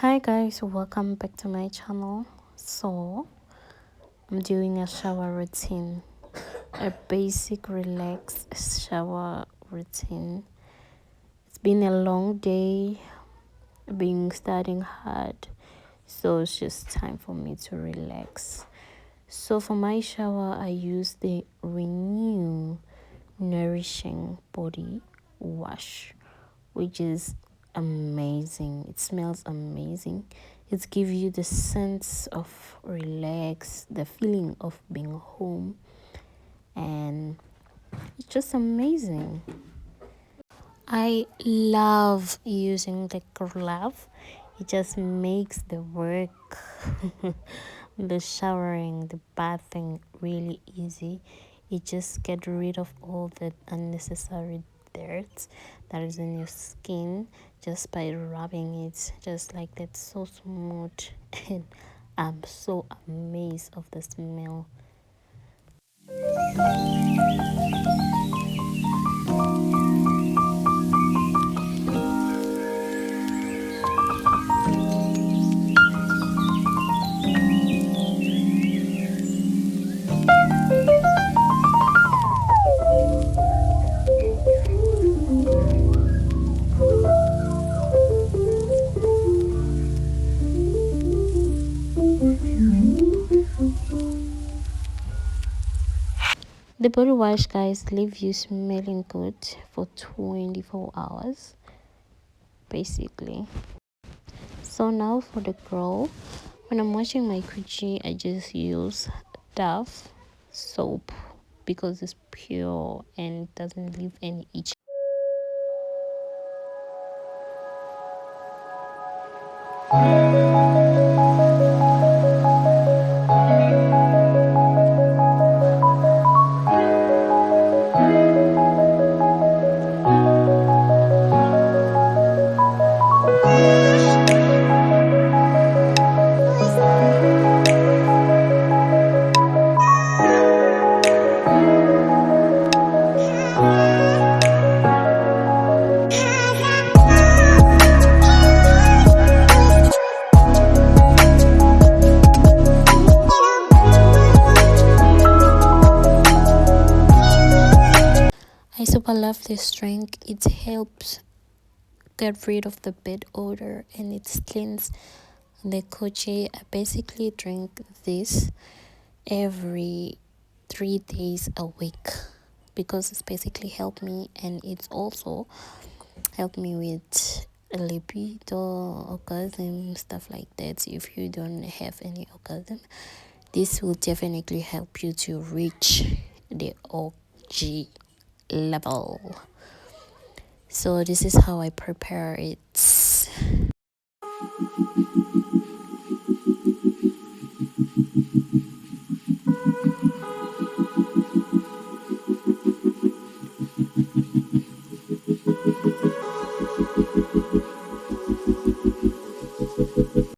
Hi guys, welcome back to my channel. I'm doing a shower routine, a basic relaxed shower routine. It's been a long day, been studying hard, so it's just time for me to relax. So for my shower, I use the Renew Nourishing Body Wash, which is amazing. It smells amazing. It gives you the sense of relax, the feeling of being home, and it's just amazing. I love using the glove. It just makes the work, the showering, the bathing really easy. It just get rid of all the unnecessary dirt that is in your skin just by rubbing it just like that, so smooth. And I'm so amazed of the smell. The body wash, guys, leave you smelling good for 24 hours basically. So now for the curl, when I'm washing my coochie, I just use Dove soap because it's pure and it doesn't leave any itch. I super love this drink. It helps get rid of the bed odor and it cleans the coochie. I basically drink this every 3 days a week because it's basically helped me, and it's also helped me with libido, orgasm, stuff like that. If you don't have any orgasm, this will definitely help you to reach the OG level. So this is how I prepare it.